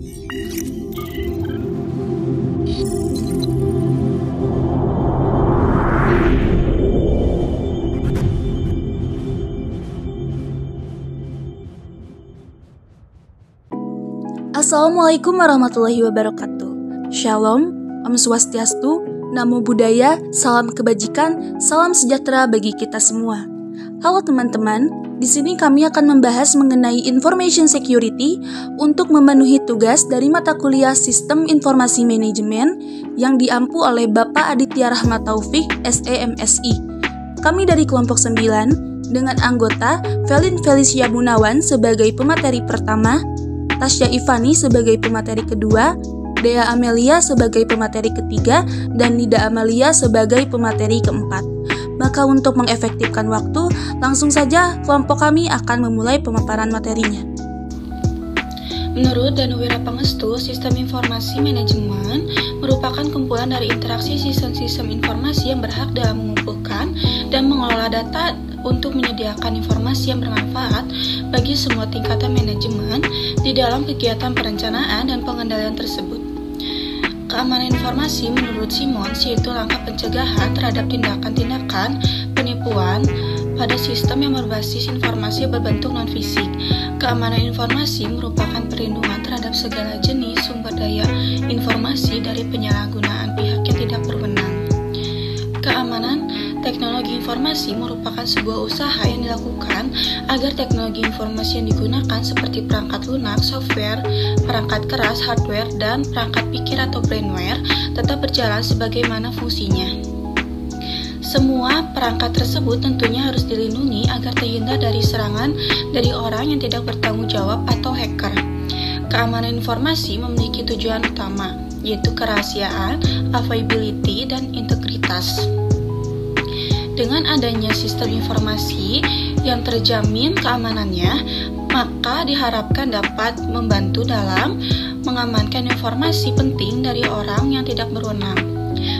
Assalamualaikum warahmatullahi wabarakatuh. Shalom, Om Swastiastu, Namo Buddhaya, salam kebajikan, salam sejahtera bagi kita semua. Halo teman-teman, di sini kami akan membahas mengenai Information Security untuk memenuhi tugas dari mata kuliah Sistem Informasi Manajemen yang diampu oleh Bapak Aditya Rahmat Taufik, SEMSI. Kami dari kelompok 9 dengan anggota Velin Felicia Gunawan sebagai pemateri pertama, Tasya Ivani sebagai pemateri kedua, Dea Amelia sebagai pemateri ketiga, dan Nida Amalia sebagai pemateri keempat. Maka untuk mengefektifkan waktu, langsung saja kelompok kami akan memulai pemaparan materinya. Menurut Danuwira Pangestu, Sistem Informasi Manajemen merupakan kumpulan dari interaksi sistem-sistem informasi yang berhak dalam mengumpulkan dan mengelola data untuk menyediakan informasi yang bermanfaat bagi semua tingkatan manajemen di dalam kegiatan perencanaan dan pengendalian tersebut. Keamanan informasi menurut Simons yaitu langkah pencegahan terhadap tindakan-tindakan penipuan pada sistem yang berbasis informasi berbentuk non-fisik. Keamanan informasi merupakan perlindungan terhadap segala jenis sumber daya informasi dari penyalahgunaan pihak yang tidak berwenang. Keamanan teknologi informasi merupakan sebuah usaha yang dilakukan agar teknologi informasi yang digunakan seperti perangkat lunak, software, perangkat keras, hardware, dan perangkat pikir atau brainware tetap berjalan sebagaimana fungsinya. Semua perangkat tersebut tentunya harus dilindungi agar terhindar dari serangan dari orang yang tidak bertanggung jawab atau hacker. Keamanan informasi memiliki tujuan utama, yaitu kerahasiaan, availability, dan integritas. Dengan adanya sistem informasi yang terjamin keamanannya, maka diharapkan dapat membantu dalam mengamankan informasi penting dari orang yang tidak berwenang.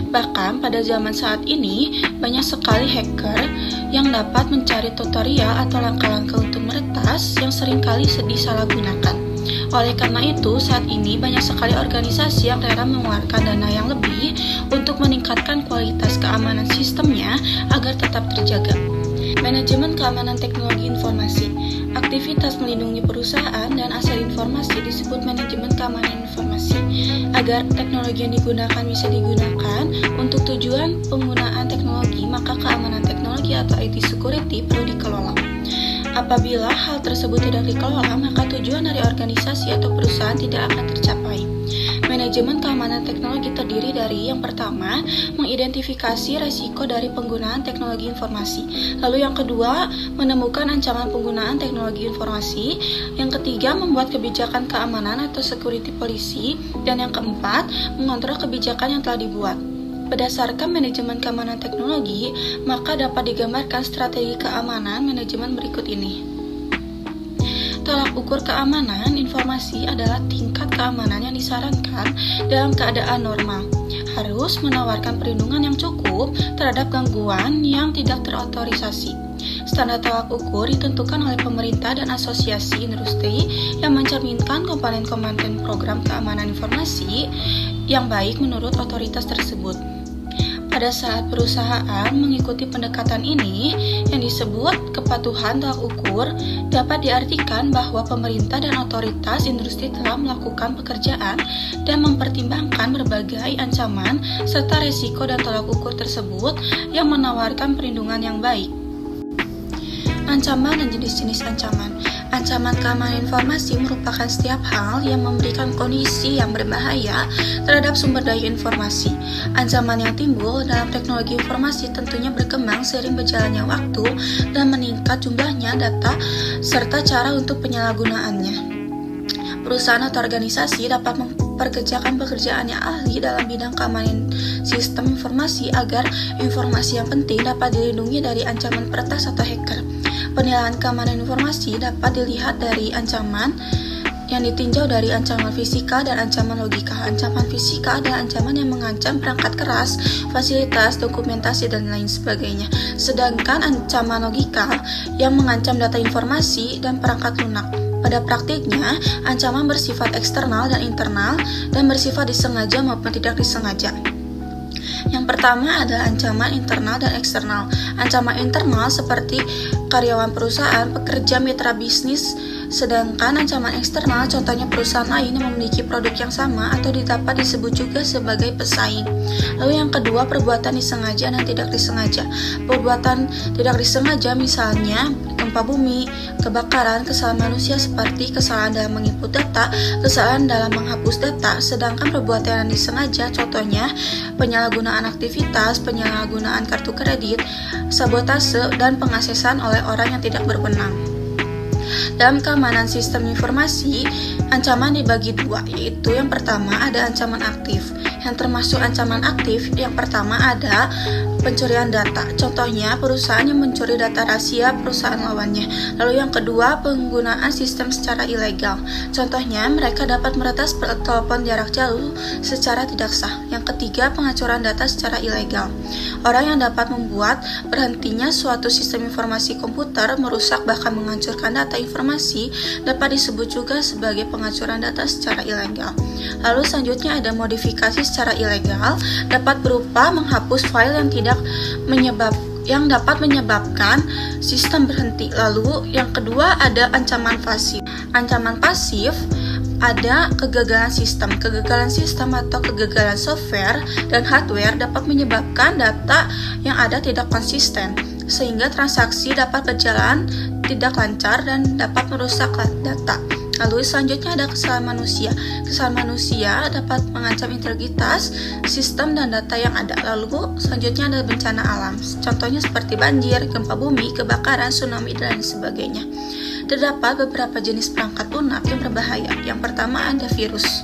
Bahkan pada zaman saat ini, banyak sekali hacker yang dapat mencari tutorial atau langkah-langkah untuk meretas yang seringkali disalahgunakan. Oleh karena itu, saat ini banyak sekali organisasi yang rela mengeluarkan dana yang lebih untuk meningkatkan kualitas keamanan sistemnya agar tetap terjaga. Manajemen keamanan teknologi informasi. Aktivitas melindungi perusahaan dan aset informasi disebut manajemen keamanan informasi. Agar teknologi yang digunakan bisa digunakan untuk tujuan penggunaan teknologi, maka keamanan teknologi atau IT security perlu dikelola. Apabila hal tersebut tidak dikelola, maka tujuan dari organisasi atau perusahaan tidak akan tercapai. Manajemen keamanan teknologi terdiri dari yang pertama, mengidentifikasi resiko dari penggunaan teknologi informasi. Lalu yang kedua, menemukan ancaman penggunaan teknologi informasi. Yang ketiga, membuat kebijakan keamanan atau security policy. Dan yang keempat, mengontrol kebijakan yang telah dibuat. Berdasarkan manajemen keamanan teknologi, maka dapat digambarkan strategi keamanan manajemen berikut ini. Tolak ukur keamanan informasi adalah tingkat keamanan yang disarankan dalam keadaan normal. Harus menawarkan perlindungan yang cukup terhadap gangguan yang tidak terotorisasi. Standar tolak ukur ditentukan oleh pemerintah dan asosiasi industri yang mencerminkan komponen-komponen program keamanan informasi yang baik menurut otoritas tersebut. Pada saat perusahaan mengikuti pendekatan ini, yang disebut kepatuhan tolak ukur, dapat diartikan bahwa pemerintah dan otoritas industri telah melakukan pekerjaan dan mempertimbangkan berbagai ancaman serta resiko dan tolak ukur tersebut yang menawarkan perlindungan yang baik. Ancaman dan jenis-jenis ancaman. Ancaman keamanan informasi merupakan setiap hal yang memberikan kondisi yang berbahaya terhadap sumber daya informasi. Ancaman yang timbul dalam teknologi informasi tentunya berkembang seiring berjalannya waktu dan meningkat jumlahnya data serta cara untuk penyalahgunaannya. Perusahaan atau organisasi dapat memperkerjakan pekerjaannya ahli dalam bidang keamanan sistem informasi agar informasi yang penting dapat dilindungi dari ancaman peretas atau hacker. Penilaian keamanan informasi dapat dilihat dari ancaman yang ditinjau dari ancaman fisika dan ancaman logika. Ancaman fisika adalah ancaman yang mengancam perangkat keras, fasilitas, dokumentasi, dan lain sebagainya. Sedangkan ancaman logika yang mengancam data informasi dan perangkat lunak. Pada praktiknya, ancaman bersifat eksternal dan internal dan bersifat disengaja maupun tidak disengaja. Yang pertama adalah ancaman internal dan eksternal. Ancaman internal seperti karyawan perusahaan, pekerja, mitra bisnis, sedangkan ancaman eksternal contohnya perusahaan lain yang memiliki produk yang sama atau dapat disebut juga sebagai pesaing. Lalu yang kedua, perbuatan disengaja dan tidak disengaja. Perbuatan tidak disengaja misalnya gempa bumi, kebakaran, kesalahan manusia seperti kesalahan dalam menginput data, kesalahan dalam menghapus data. Sedangkan perbuatan yang disengaja contohnya penyalahgunaan aktivitas, penyalahgunaan kartu kredit, sabotase, dan pengaksesan oleh orang yang tidak berwenang. Dalam keamanan sistem informasi, ancaman dibagi dua, yaitu yang pertama ada ancaman aktif. Yang termasuk ancaman aktif, yang pertama ada pencurian data. Contohnya, perusahaan yang mencuri data rahasia perusahaan lawannya. Lalu yang kedua, penggunaan sistem secara ilegal. Contohnya, mereka dapat meretas telepon jarak jauh secara tidak sah. Yang ketiga, pengacuran data secara ilegal. Orang yang dapat membuat berhentinya suatu sistem informasi komputer, merusak bahkan menghancurkan data informasi dapat disebut juga sebagai pengacuran data secara ilegal. Lalu selanjutnya ada modifikasi secara ilegal, dapat berupa menghapus file yang dapat menyebabkan sistem berhenti. Lalu yang kedua ada ancaman pasif. Ancaman pasif ada kegagalan sistem. Kegagalan sistem atau kegagalan software dan hardware dapat menyebabkan data yang ada tidak konsisten, sehingga transaksi dapat berjalan tidak lancar dan dapat merusak data. Lalu selanjutnya ada kesalahan manusia. Kesalahan manusia dapat mengancam integritas sistem dan data yang ada. Lalu selanjutnya ada bencana alam. Contohnya seperti banjir, gempa bumi, kebakaran, tsunami, dan sebagainya. Terdapat beberapa jenis perangkat lunak yang berbahaya. Yang pertama ada virus.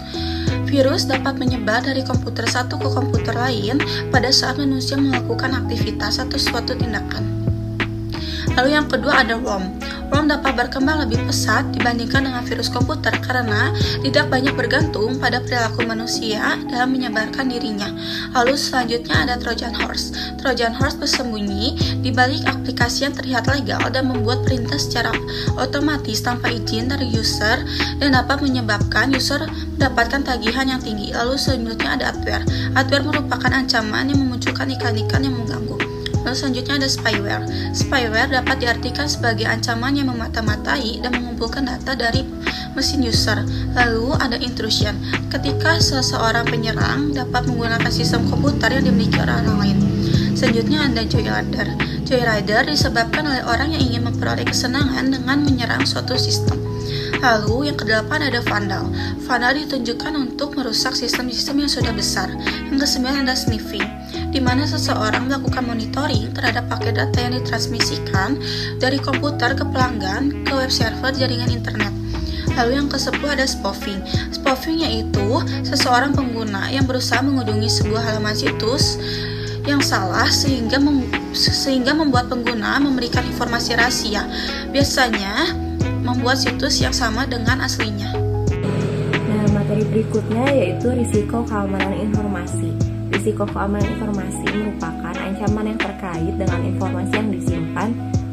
Virus dapat menyebar dari komputer satu ke komputer lain pada saat manusia melakukan aktivitas atau suatu tindakan. Lalu yang kedua ada worm. Worm dapat berkembang lebih pesat dibandingkan dengan virus komputer karena tidak banyak bergantung pada perilaku manusia dalam menyebarkan dirinya. Lalu selanjutnya ada Trojan Horse. Trojan Horse bersembunyi di balik aplikasi yang terlihat legal dan membuat perintah secara otomatis tanpa izin dari user dan dapat menyebabkan user mendapatkan tagihan yang tinggi. Lalu selanjutnya ada adware. Adware merupakan ancaman yang memunculkan iklan-iklan yang mengganggu. Lalu selanjutnya ada spyware. Spyware dapat diartikan sebagai ancaman yang memata-matai dan mengumpulkan data dari mesin user. Lalu ada intrusion. Ketika seseorang penyerang dapat menggunakan sistem komputer yang dimiliki orang lain. Selanjutnya ada joyrider. Joyrider disebabkan oleh orang yang ingin memperoleh kesenangan dengan menyerang suatu sistem. Lalu yang kedelapan ada vandal. Vandal ditunjukkan untuk merusak sistem-sistem yang sudah besar. Yang kesembilan ada sniffing, di mana seseorang melakukan monitoring terhadap paket data yang ditransmisikan dari komputer ke pelanggan ke web server jaringan internet. Lalu yang ke-10 ada spoofing. Spoofing yaitu seseorang pengguna yang berusaha mengunjungi sebuah halaman situs yang salah sehingga membuat pengguna memberikan informasi rahasia. Biasanya membuat situs yang sama dengan aslinya. Nah, materi berikutnya yaitu risiko keamanan informasi. Risiko keamanan informasi merupakan ancaman yang terkait dengan informasi yang disimpan,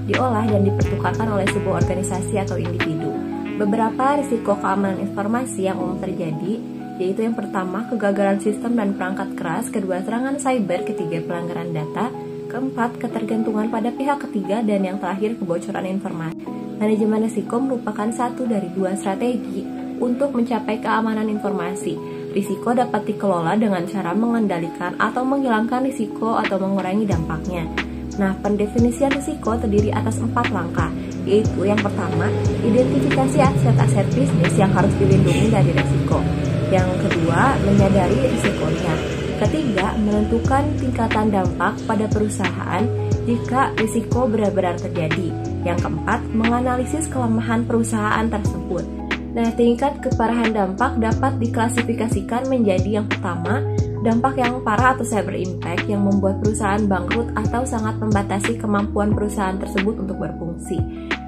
diolah, dan dipertukarkan oleh sebuah organisasi atau individu. Beberapa risiko keamanan informasi yang umum terjadi yaitu yang pertama, kegagalan sistem dan perangkat keras, kedua, serangan cyber, ketiga, pelanggaran data, keempat, ketergantungan pada pihak ketiga, dan yang terakhir, kebocoran informasi. Manajemen risiko merupakan satu dari dua strategi untuk mencapai keamanan informasi. Risiko dapat dikelola dengan cara mengendalikan atau menghilangkan risiko atau mengurangi dampaknya. Nah, pendefinisian risiko terdiri atas 4 langkah, yaitu yang pertama, identifikasi aset-aset bisnis yang harus dilindungi dari risiko. Yang kedua, menyadari risikonya. Ketiga, menentukan tingkatan dampak pada perusahaan jika risiko benar-benar terjadi. Yang keempat, menganalisis kelemahan perusahaan tersebut. Nah, tingkat keparahan dampak dapat diklasifikasikan menjadi yang pertama, dampak yang parah atau cyber impact yang membuat perusahaan bangkrut atau sangat membatasi kemampuan perusahaan tersebut untuk berfungsi.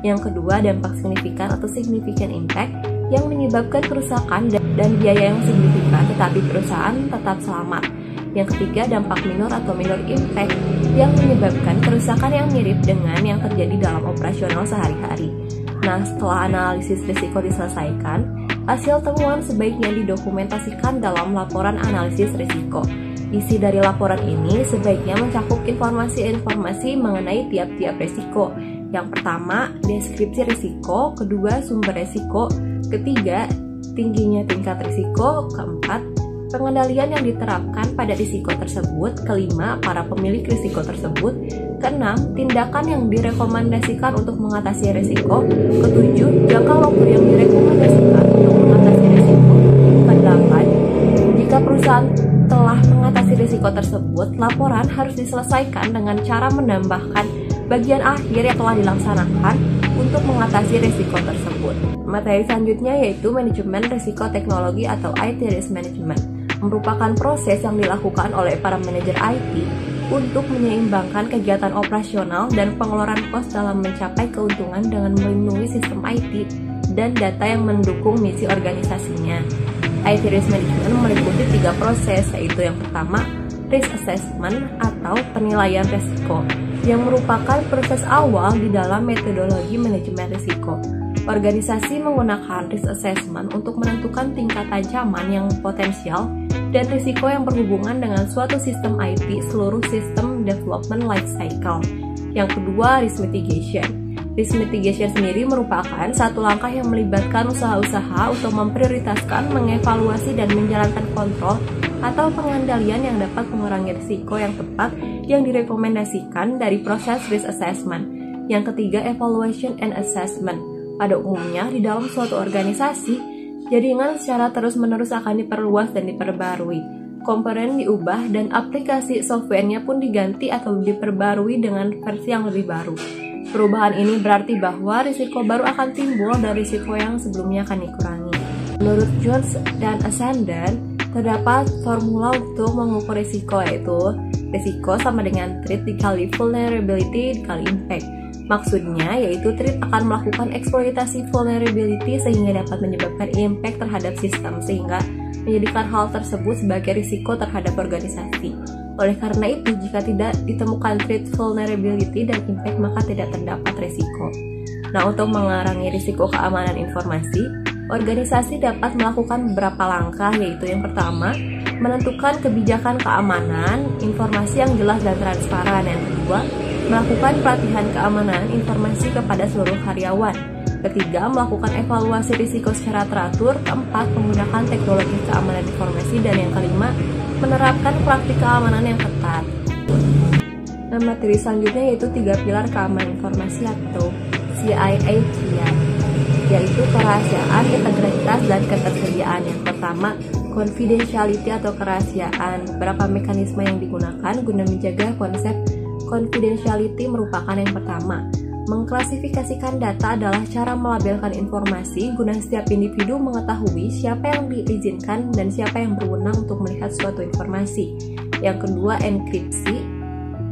Yang kedua, dampak signifikan atau significant impact yang menyebabkan kerusakan dan biaya yang signifikan tetapi perusahaan tetap selamat. Yang ketiga, dampak minor atau minor impact yang menyebabkan kerusakan yang mirip dengan yang terjadi dalam operasional sehari-hari. Nah, setelah analisis risiko diselesaikan, hasil temuan sebaiknya didokumentasikan dalam laporan analisis risiko. Isi dari laporan ini sebaiknya mencakup informasi-informasi mengenai tiap-tiap risiko. Yang pertama, deskripsi risiko, kedua, sumber risiko, ketiga, tingginya tingkat risiko, keempat, pengendalian yang diterapkan pada risiko tersebut, kelima, para pemilik risiko tersebut, keenam, tindakan yang direkomendasikan untuk mengatasi risiko, ketujuh, jangka waktu yang direkomendasikan untuk mengatasi risiko, kedelapan, jika perusahaan telah mengatasi risiko tersebut, laporan harus diselesaikan dengan cara menambahkan bagian akhir yang telah dilaksanakan untuk mengatasi risiko tersebut. Materi selanjutnya yaitu manajemen risiko teknologi atau IT Risk Management, merupakan proses yang dilakukan oleh para manajer IT untuk menyeimbangkan kegiatan operasional dan pengeluaran kos dalam mencapai keuntungan dengan melindungi sistem IT dan data yang mendukung misi organisasinya. IT Risk Management meliputi 3 proses, yaitu yang pertama, Risk Assessment atau penilaian risiko, yang merupakan proses awal di dalam metodologi manajemen risiko. Organisasi menggunakan risk assessment untuk menentukan tingkat ancaman yang potensial dan risiko yang berhubungan dengan suatu sistem IT seluruh sistem development life cycle. Yang kedua, risk mitigation. Risk mitigation sendiri merupakan satu langkah yang melibatkan usaha-usaha untuk memprioritaskan, mengevaluasi, dan menjalankan kontrol atau pengendalian yang dapat mengurangi risiko yang tepat yang direkomendasikan dari proses risk assessment. Yang ketiga, evaluation and assessment. Pada umumnya, di dalam suatu organisasi, jaringan secara terus-menerus akan diperluas dan diperbarui. Komponen diubah dan aplikasi softwarenya pun diganti atau diperbarui dengan versi yang lebih baru. Perubahan ini berarti bahwa risiko baru akan timbul dan risiko yang sebelumnya akan dikurangi. Menurut Jones dan Ascendant, terdapat formula untuk mengukur risiko, yaitu risiko sama dengan threat dikali vulnerability dikali impact. Maksudnya yaitu threat akan melakukan eksploitasi vulnerability sehingga dapat menyebabkan impact terhadap sistem, sehingga menjadikan hal tersebut sebagai risiko terhadap organisasi. Oleh karena itu, jika tidak ditemukan threat, vulnerability, dan impact, maka tidak terdapat risiko. Nah, untuk mengurangi risiko keamanan informasi, organisasi dapat melakukan beberapa langkah, yaitu yang pertama, menentukan kebijakan keamanan informasi yang jelas dan transparan. Yang kedua, melakukan pelatihan keamanan informasi kepada seluruh karyawan. Ketiga, melakukan evaluasi risiko secara teratur. Keempat, menggunakan teknologi keamanan informasi. Dan yang kelima, menerapkan praktik keamanan yang ketat. Nah, materi selanjutnya yaitu 3 pilar keamanan informasi atau CIA-3, yaitu kerahasiaan, integritas, dan ketersediaan. Yang pertama, confidentiality atau kerahasiaan. Beberapa mekanisme yang digunakan guna menjaga konsep confidentiality merupakan yang pertama, mengklasifikasikan data adalah cara melabelkan informasi guna setiap individu mengetahui siapa yang diizinkan dan siapa yang berwenang untuk melihat suatu informasi. Yang kedua, enkripsi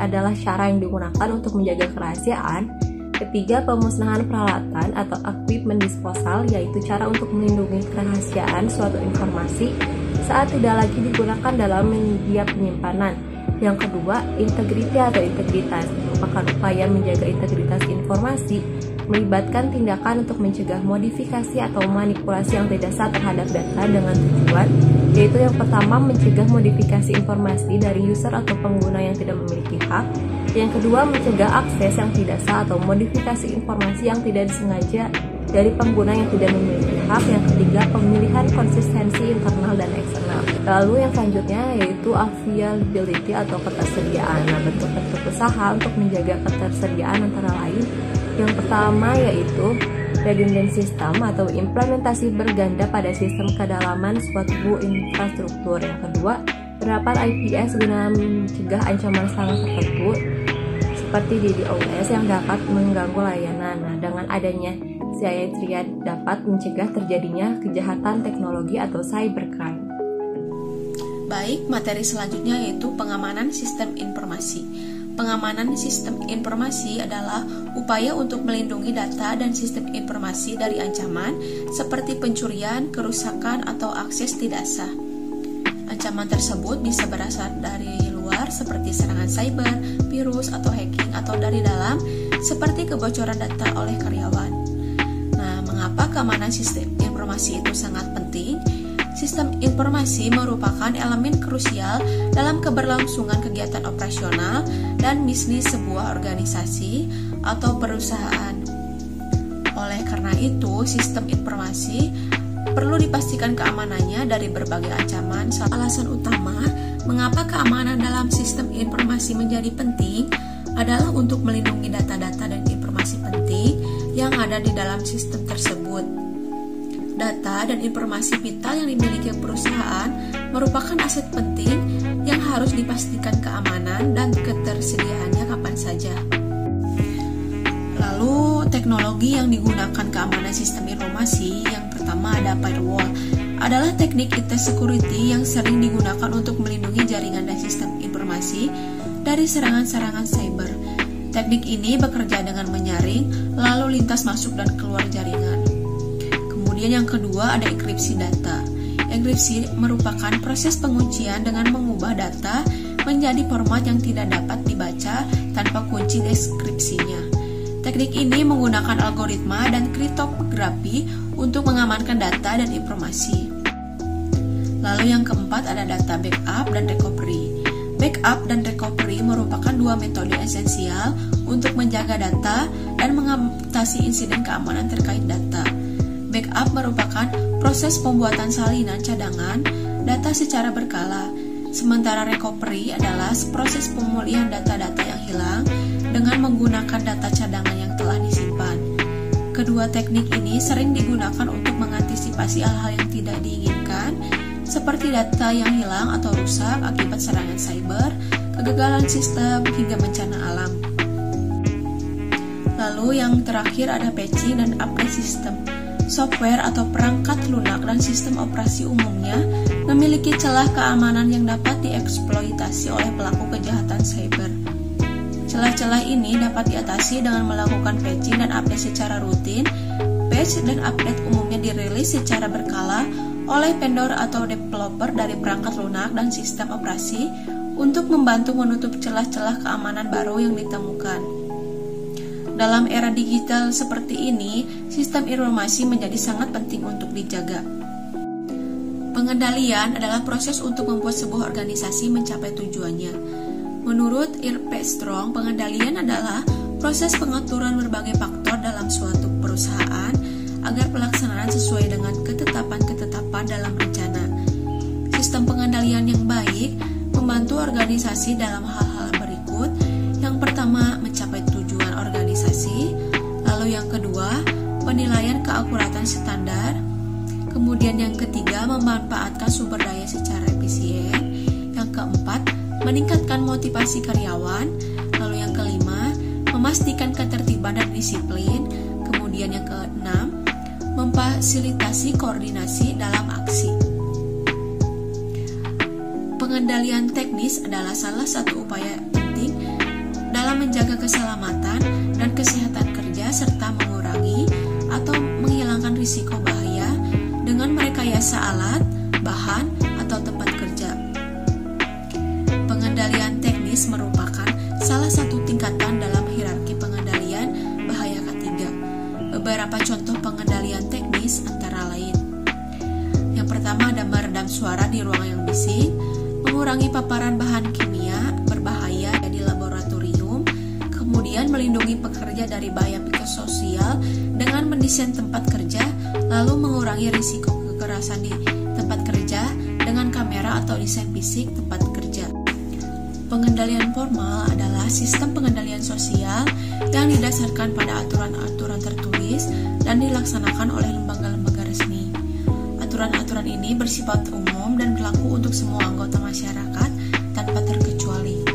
adalah cara yang digunakan untuk menjaga kerahasiaan. Ketiga, pemusnahan peralatan atau equipment disposal, yaitu cara untuk melindungi kerahasiaan suatu informasi saat tidak lagi digunakan dalam media penyimpanan. Yang kedua, integriti atau integritas merupakan upaya menjaga integritas informasi, melibatkan tindakan untuk mencegah modifikasi atau manipulasi yang tidak sah terhadap data dengan tujuan, yaitu yang pertama, mencegah modifikasi informasi dari user atau pengguna yang tidak memiliki hak. Yang kedua, mencegah akses yang tidak sah atau modifikasi informasi yang tidak disengaja dari pengguna yang tidak memiliki hak. Yang ketiga, pemilihan konsistensi internal dan eksternal. Lalu yang selanjutnya yaitu availability atau ketersediaan. Nah, bentuk-bentuk usaha untuk menjaga ketersediaan antara lain, yang pertama yaitu redundant system atau implementasi berganda pada sistem kedalaman suatu infrastruktur. Yang kedua, penerapan IPS guna mencegah ancaman serangan tertentu seperti DDoS yang dapat mengganggu layanan. Nah, dengan adanya CIA-3 dapat mencegah terjadinya kejahatan teknologi atau cybercrime. Baik, materi selanjutnya yaitu pengamanan sistem informasi. Pengamanan sistem informasi adalah upaya untuk melindungi data dan sistem informasi dari ancaman seperti pencurian, kerusakan, atau akses tidak sah. Ancaman tersebut bisa berasal dari luar seperti serangan cyber, virus, atau hacking, atau dari dalam seperti kebocoran data oleh karyawan. Mengapa keamanan sistem informasi itu sangat penting? Sistem informasi merupakan elemen krusial dalam keberlangsungan kegiatan operasional dan bisnis sebuah organisasi atau perusahaan. Oleh karena itu, sistem informasi perlu dipastikan keamanannya dari berbagai ancaman. Alasan utama mengapa keamanan dalam sistem informasi menjadi penting adalah untuk melindungi data-data dan informasi penting yang ada di dalam sistem tersebut. Data dan informasi vital yang dimiliki perusahaan merupakan aset penting yang harus dipastikan keamanan dan ketersediaannya kapan saja. Lalu, teknologi yang digunakan keamanan sistem informasi yang pertama ada firewall. Adalah teknik IT security yang sering digunakan untuk melindungi jaringan dan sistem informasi dari serangan-serangan cyber. Teknik ini bekerja dengan menyaring lalu lintas masuk dan keluar jaringan. Kemudian yang kedua ada enkripsi data. Enkripsi merupakan proses penguncian dengan mengubah data menjadi format yang tidak dapat dibaca tanpa kunci deskripsinya. Teknik ini menggunakan algoritma dan kriptografi untuk mengamankan data dan informasi. Lalu yang keempat ada data backup dan recovery. Backup dan recovery merupakan dua metode esensial untuk menjaga data dan mengatasi insiden keamanan terkait data. Backup merupakan proses pembuatan salinan cadangan data secara berkala, sementara recovery adalah proses pemulihan data-data yang hilang dengan menggunakan data cadangan yang telah disimpan. Kedua teknik ini sering digunakan untuk mengantisipasi hal-hal yang tidak diinginkan, seperti data yang hilang atau rusak akibat serangan cyber, kegagalan sistem, hingga bencana alam. Lalu yang terakhir ada patching dan update sistem. Software atau perangkat lunak dan sistem operasi umumnya memiliki celah keamanan yang dapat dieksploitasi oleh pelaku kejahatan cyber. Celah-celah ini dapat diatasi dengan melakukan patching dan update secara rutin. Patch dan update umumnya dirilis secara berkala oleh vendor atau developer dari perangkat lunak dan sistem operasi untuk membantu menutup celah-celah keamanan baru yang ditemukan. Dalam era digital seperti ini, sistem informasi menjadi sangat penting untuk dijaga. Pengendalian adalah proses untuk membuat sebuah organisasi mencapai tujuannya. Menurut R.P. Strong, pengendalian adalah proses pengaturan berbagai faktor dalam suatu perusahaan agar pelaksanaan sesuai dengan ketetapan-ketetapan dalam rencana. Sistem pengendalian yang baik membantu organisasi dalam hal-hal berikut. Yang pertama, mencapai tujuan organisasi. Lalu yang kedua, penilaian keakuratan standar. Kemudian yang ketiga, memanfaatkan sumber daya secara efisien. Yang keempat, meningkatkan motivasi karyawan. Lalu yang kelima, memastikan ketertiban dan disiplin. Kemudian yang keenam, memfasilitasi koordinasi dalam aksi. Pengendalian teknis adalah salah satu upaya penting dalam menjaga keselamatan dan kesehatan kerja serta mengurangi atau menghilangkan risiko bahaya dengan merekayasa alat, bahan, atau tempat kerja. Pengendalian teknis merupakan salah satu tingkatan dalam hierarki pengendalian bahaya ketiga. Beberapa contoh pengendalian teknis antara lain. Yang pertama ada meredam suara di ruang yang bising, mengurangi paparan bahan kimia berbahaya di laboratorium, kemudian melindungi pekerja dari bahaya psikososial dengan mendesain tempat kerja, lalu mengurangi risiko kekerasan di tempat kerja dengan kamera atau desain fisik tempat kerja. Pengendalian formal adalah sistem pengendalian sosial yang didasarkan pada aturan-aturan tertulis dan dilaksanakan oleh lembaga-lembaga resmi. Aturan-aturan ini bersifat umum dan berlaku untuk semua anggota masyarakat tanpa terkecuali.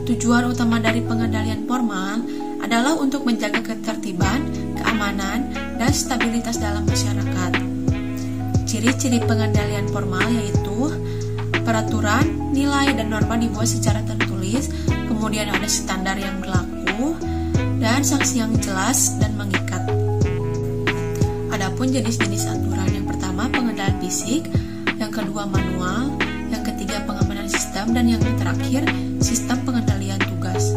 Tujuan utama dari pengendalian formal adalah untuk menjaga ketertiban, keamanan, dan stabilitas dalam masyarakat. Ciri-ciri pengendalian formal yaitu peraturan, nilai, dan norma dibuat secara tertulis, kemudian ada standar yang berlaku, dan sanksi yang jelas dan mengikat. Adapun jenis-jenis aturan, yang pertama pengendalian fisik, yang kedua manual, yang ketiga pengamanan sistem, dan yang terakhir sistem pengendalian tugas.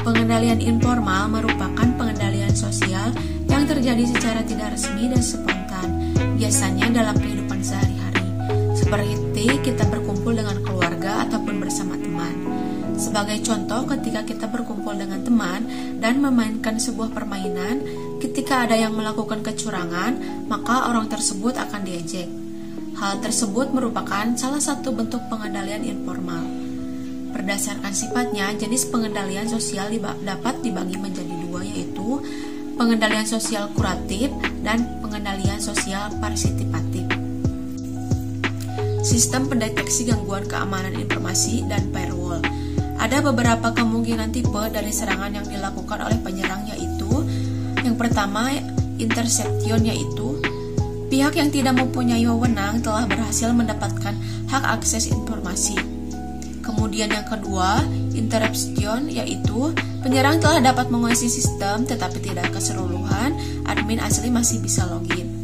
Pengendalian informal merupakan pengendalian sosial yang terjadi secara tidak resmi dan spontan, biasanya dalam kehidupan sehari-hari, seperti kita berkumpul dengan keluarga ataupun bersama teman. Sebagai contoh, ketika kita berkumpul dengan teman dan memainkan sebuah permainan, ketika ada yang melakukan kecurangan, maka orang tersebut akan diejek. Hal tersebut merupakan salah satu bentuk pengendalian informal. Berdasarkan sifatnya, jenis pengendalian sosial dapat dibagi menjadi dua, yaitu pengendalian sosial kuratif dan pengendalian sosial partisipatif. Sistem pendeteksi gangguan keamanan informasi dan firewall. Ada beberapa kemungkinan tipe dari serangan yang dilakukan oleh penyerang, yaitu yang pertama, interception, yaitu pihak yang tidak mempunyai wewenang telah berhasil mendapatkan hak akses informasi. Kemudian yang kedua, interruption, yaitu penyerang telah dapat menguasai sistem tetapi tidak keseluruhan, admin asli masih bisa login.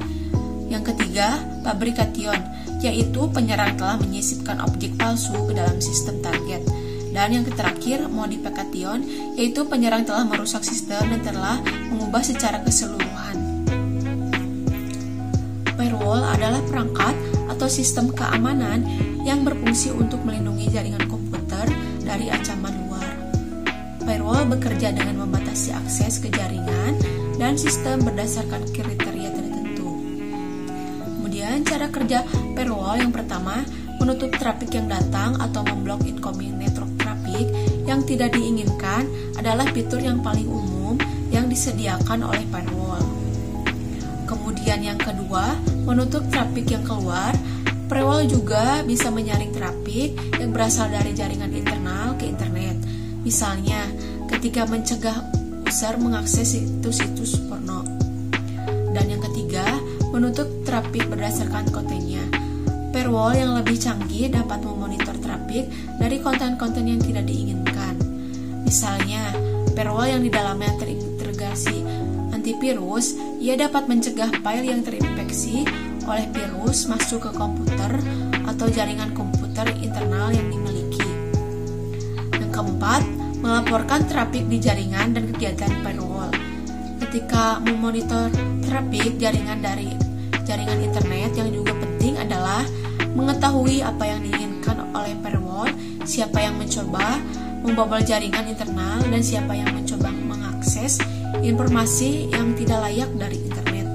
Yang ketiga, fabrication, yaitu penyerang telah menyisipkan objek palsu ke dalam sistem target. Dan yang terakhir, modification, yaitu penyerang telah merusak sistem dan telah mengubah secara keseluruhan. Firewall adalah perangkat atau sistem keamanan yang berfungsi untuk melindungi jaringan komputer dari ancaman luar. Firewall bekerja dengan membatasi akses ke jaringan dan sistem berdasarkan kriteria tertentu. Kemudian cara kerja firewall yang pertama, menutup trafik yang datang atau memblok incoming network traffic yang tidak diinginkan adalah fitur yang paling umum yang disediakan oleh firewall. Kemudian yang kedua, menutup trafik yang keluar. Firewall juga bisa menyaring trafik yang berasal dari jaringan internal ke internet. Misalnya, ketika mencegah user mengakses situs-situs porno. Dan yang ketiga, menutup trafik berdasarkan kontennya. Firewall yang lebih canggih dapat memonitor trafik dari konten-konten yang tidak diinginkan. Misalnya, firewall yang di dalamnya terintegrasi antivirus, ia dapat mencegah file yang terinfeksi oleh virus masuk ke komputer atau jaringan komputer internal yang dimiliki. Yang keempat, melaporkan trafik di jaringan dan kegiatan firewall. Ketika memonitor trafik jaringan dari jaringan internet, yang juga penting adalah mengetahui apa yang diinginkan oleh firewall, siapa yang mencoba membobol jaringan internal, dan siapa yang mencoba mengakses informasi yang tidak layak dari internet.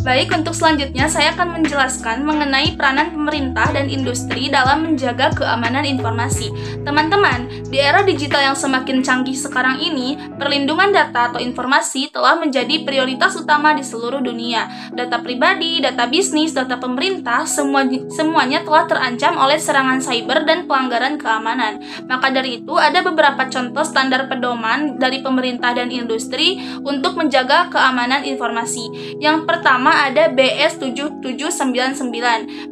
Baik, untuk selanjutnya saya akan menjelaskan mengenai peranan pemerintah dan industri dalam menjaga keamanan informasi. Teman-teman, di era digital yang semakin canggih sekarang ini, perlindungan data atau informasi telah menjadi prioritas utama di seluruh dunia. Data pribadi, data bisnis, data pemerintah, semuanya telah terancam oleh serangan cyber dan pelanggaran keamanan. Maka dari itu, ada beberapa contoh standar pedoman dari pemerintah dan industri untuk menjaga keamanan informasi. Yang pertama ada BS7799.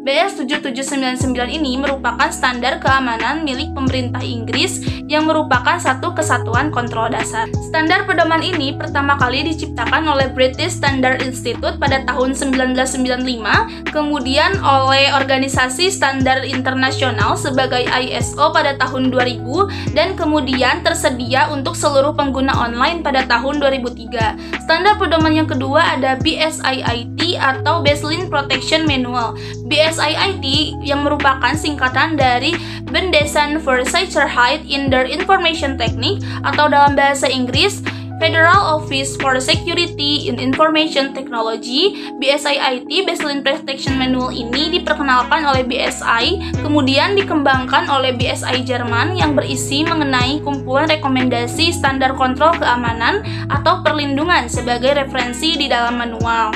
BS7799 ini merupakan standar keamanan milik pemerintah Inggris yang merupakan satu kesatuan kontrol dasar. Standar pedoman ini pertama kali diciptakan oleh British Standard Institute pada tahun 1995, kemudian oleh Organisasi Standar Internasional sebagai ISO pada tahun 2000, dan kemudian tersedia untuk seluruh pengguna online pada tahun 2003. Standar pedoman yang kedua ada BSIIT atau Baseline Protection Manual. BSIIT yang merupakan singkatan dari Bendesan for Sicherheit in der Information Technique atau dalam bahasa Inggris Federal Office for Security in Information Technology. BSIIT Baseline Protection Manual ini diperkenalkan oleh BSI, kemudian dikembangkan oleh BSI Jerman yang berisi mengenai kumpulan rekomendasi standar kontrol keamanan atau perlindungan sebagai referensi di dalam manual.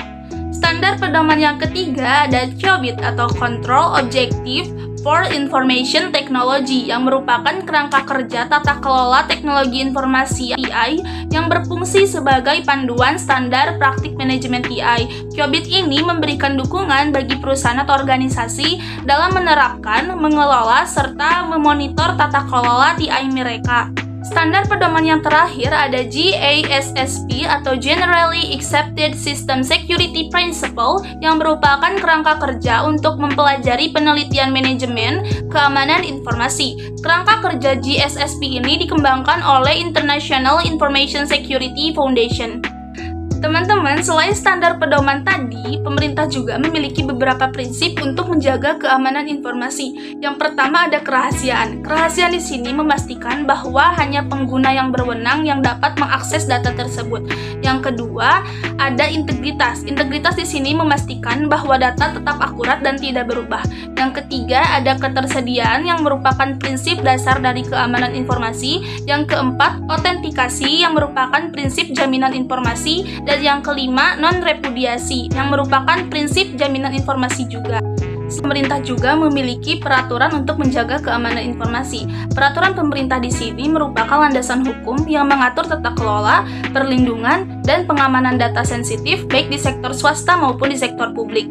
Standar pedoman yang ketiga ada COBIT atau Control Objective for Information Technology yang merupakan kerangka kerja tata kelola teknologi informasi TI yang berfungsi sebagai panduan standar praktik manajemen TI. COBIT ini memberikan dukungan bagi perusahaan atau organisasi dalam menerapkan, mengelola, serta memonitor tata kelola TI mereka. Standar pedoman yang terakhir ada GASSP atau Generally Accepted System Security Principle yang merupakan kerangka kerja untuk mempelajari penelitian manajemen keamanan informasi. Kerangka kerja GASSP ini dikembangkan oleh International Information Security Foundation. Teman-teman, selain standar pedoman tadi, pemerintah juga memiliki beberapa prinsip untuk menjaga keamanan informasi. Yang pertama ada kerahasiaan. Kerahasiaan di sini memastikan bahwa hanya pengguna yang berwenang yang dapat mengakses data tersebut. Yang kedua, ada integritas. Integritas di sini memastikan bahwa data tetap akurat dan tidak berubah. Yang ketiga, ada ketersediaan yang merupakan prinsip dasar dari keamanan informasi. Yang keempat, autentikasi yang merupakan prinsip jaminan informasi. Dan yang kelima, non-repudiasi yang merupakan prinsip jaminan informasi juga. Pemerintah juga memiliki peraturan untuk menjaga keamanan informasi. Peraturan pemerintah di sini merupakan landasan hukum yang mengatur tata kelola, perlindungan, dan pengamanan data sensitif baik di sektor swasta maupun di sektor publik.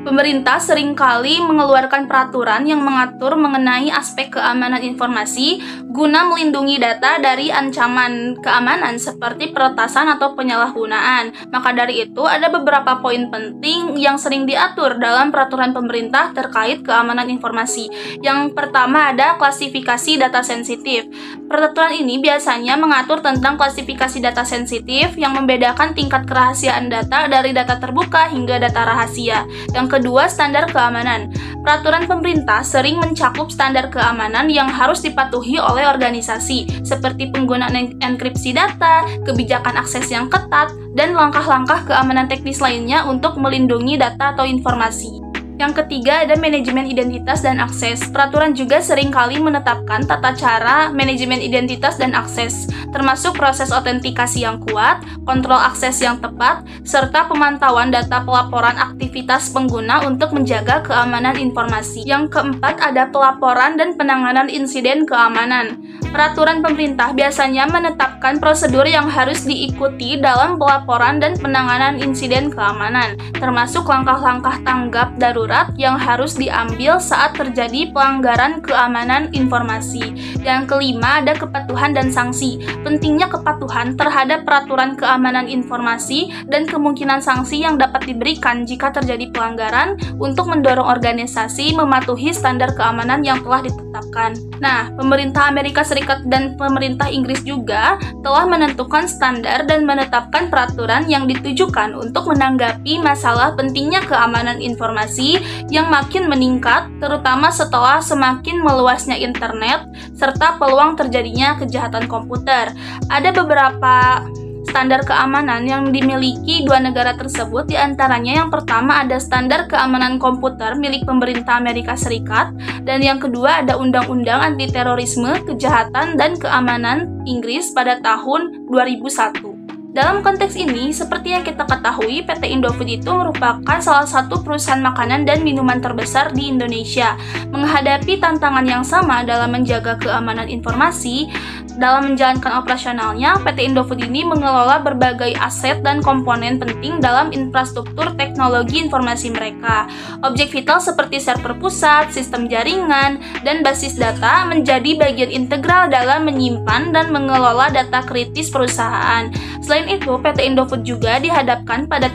Pemerintah seringkali mengeluarkan peraturan yang mengatur mengenai aspek keamanan informasi guna melindungi data dari ancaman keamanan seperti peretasan atau penyalahgunaan. Maka dari itu, ada beberapa poin penting yang sering diatur dalam peraturan pemerintah terkait keamanan informasi. Yang pertama ada klasifikasi data sensitif. Peraturan ini biasanya mengatur tentang klasifikasi data sensitif yang membedakan tingkat kerahasiaan data dari data terbuka hingga data rahasia. Yang kedua, standar keamanan. Peraturan pemerintah sering mencakup standar keamanan yang harus dipatuhi oleh organisasi, seperti penggunaan enkripsi data, kebijakan akses yang ketat, dan langkah-langkah keamanan teknis lainnya untuk melindungi data atau informasi. Yang ketiga ada manajemen identitas dan akses. Peraturan juga seringkali menetapkan tata cara manajemen identitas dan akses, termasuk proses autentikasi yang kuat, kontrol akses yang tepat, serta pemantauan data pelaporan aktivitas pengguna untuk menjaga keamanan informasi. Yang keempat ada pelaporan dan penanganan insiden keamanan. Peraturan pemerintah biasanya menetapkan prosedur yang harus diikuti dalam pelaporan dan penanganan insiden keamanan, termasuk langkah-langkah tanggap darurat yang harus diambil saat terjadi pelanggaran keamanan informasi. Yang kelima ada kepatuhan dan sanksi. Pentingnya kepatuhan terhadap peraturan keamanan informasi dan kemungkinan sanksi yang dapat diberikan jika terjadi pelanggaran untuk mendorong organisasi mematuhi standar keamanan yang telah ditetapkan. Nah, pemerintah Amerika Serikat dan pemerintah Inggris juga telah menentukan standar dan menetapkan peraturan yang ditujukan untuk menanggapi masalah pentingnya keamanan informasi yang makin meningkat, terutama setelah semakin meluasnya internet serta peluang terjadinya kejahatan komputer. Ada beberapa standar keamanan yang dimiliki dua negara tersebut, diantaranya yang pertama ada standar keamanan komputer milik pemerintah Amerika Serikat, dan yang kedua ada Undang-Undang Anti-Terorisme, Kejahatan, dan Keamanan Inggris pada tahun 2001. Dalam konteks ini, seperti yang kita ketahui, PT Indofood itu merupakan salah satu perusahaan makanan dan minuman terbesar di Indonesia. Menghadapi tantangan yang sama dalam menjaga keamanan informasi, dalam menjalankan operasionalnya, PT Indofood ini mengelola berbagai aset dan komponen penting dalam infrastruktur teknologi informasi mereka. Objek vital seperti server pusat, sistem jaringan, dan basis data menjadi bagian integral dalam menyimpan dan mengelola data kritis perusahaan. Selain itu, PT Indofood juga dihadapkan pada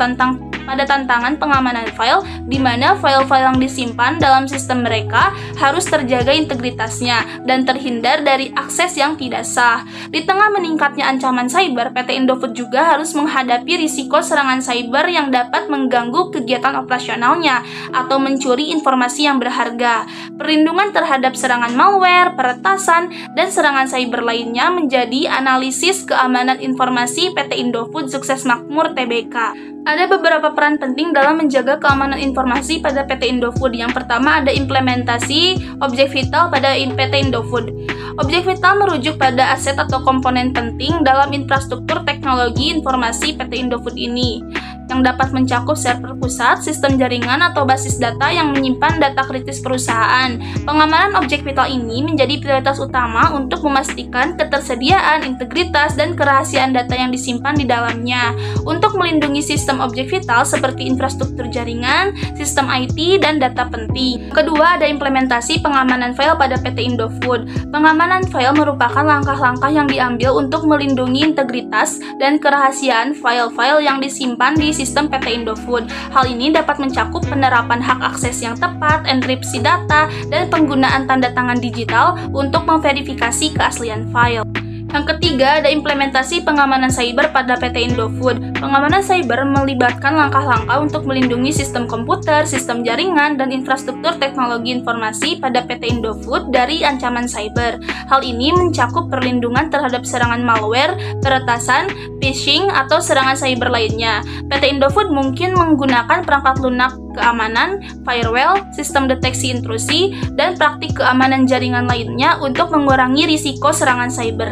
tantangan pengamanan file, di mana file-file yang disimpan dalam sistem mereka harus terjaga integritasnya dan terhindar dari akses yang tidak sah. Di tengah meningkatnya ancaman cyber, PT Indofood juga harus menghadapi risiko serangan cyber yang dapat mengganggu kegiatan operasionalnya atau mencuri informasi yang berharga. Perlindungan terhadap serangan malware, peretasan, dan serangan cyber lainnya menjadi analisis keamanan informasi PT Indofood Sukses Makmur Tbk. Ada beberapa peran penting dalam menjaga keamanan informasi pada PT Indofood. Yang pertama ada implementasi objek vital pada PT Indofood. Objek vital merujuk pada aset atau komponen penting dalam infrastruktur teknologi informasi PT Indofood ini, yang dapat mencakup server pusat, sistem jaringan atau basis data yang menyimpan data kritis perusahaan. Pengamanan objek vital ini menjadi prioritas utama untuk memastikan ketersediaan, integritas, dan kerahasiaan data yang disimpan di dalamnya. Untuk melindungi sistem objek vital seperti infrastruktur jaringan, sistem IT, dan data penting. Kedua, ada implementasi pengamanan file pada PT Indofood. Pengamanan file merupakan langkah-langkah yang diambil untuk melindungi integritas dan kerahasiaan file-file yang disimpan di sistem PT Indofood. Hal ini dapat mencakup penerapan hak akses yang tepat, enkripsi data, dan penggunaan tanda tangan digital untuk memverifikasi keaslian file. Yang ketiga, ada implementasi pengamanan cyber pada PT Indofood. Pengamanan cyber melibatkan langkah-langkah untuk melindungi sistem komputer, sistem jaringan, dan infrastruktur teknologi informasi pada PT Indofood dari ancaman cyber. Hal ini mencakup perlindungan terhadap serangan malware, peretasan, phishing, atau serangan cyber lainnya. PT Indofood mungkin menggunakan perangkat lunak keamanan, firewall, sistem deteksi intrusi, dan praktik keamanan jaringan lainnya untuk mengurangi risiko serangan cyber.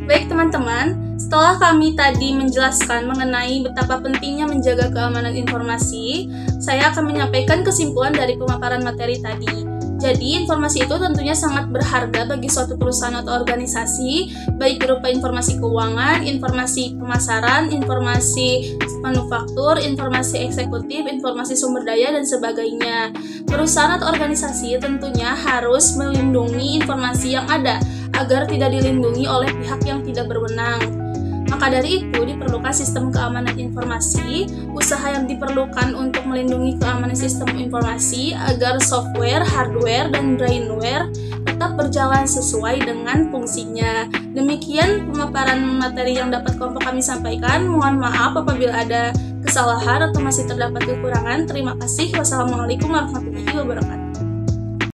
Baik teman-teman, setelah kami tadi menjelaskan mengenai betapa pentingnya menjaga keamanan informasi, saya akan menyampaikan kesimpulan dari pemaparan materi tadi. Jadi, informasi itu tentunya sangat berharga bagi suatu perusahaan atau organisasi, baik berupa informasi keuangan, informasi pemasaran, informasi manufaktur, informasi eksekutif, informasi sumber daya, dan sebagainya. Perusahaan atau organisasi tentunya harus melindungi informasi yang ada, agar tidak dilindungi oleh pihak yang tidak berwenang. Maka dari itu diperlukan sistem keamanan informasi, usaha yang diperlukan untuk melindungi keamanan sistem informasi agar software, hardware, dan brainware tetap berjalan sesuai dengan fungsinya. Demikian pemaparan materi yang dapat kelompok kami sampaikan. Mohon maaf apabila ada kesalahan atau masih terdapat kekurangan. Terima kasih. Wassalamualaikum warahmatullahi wabarakatuh.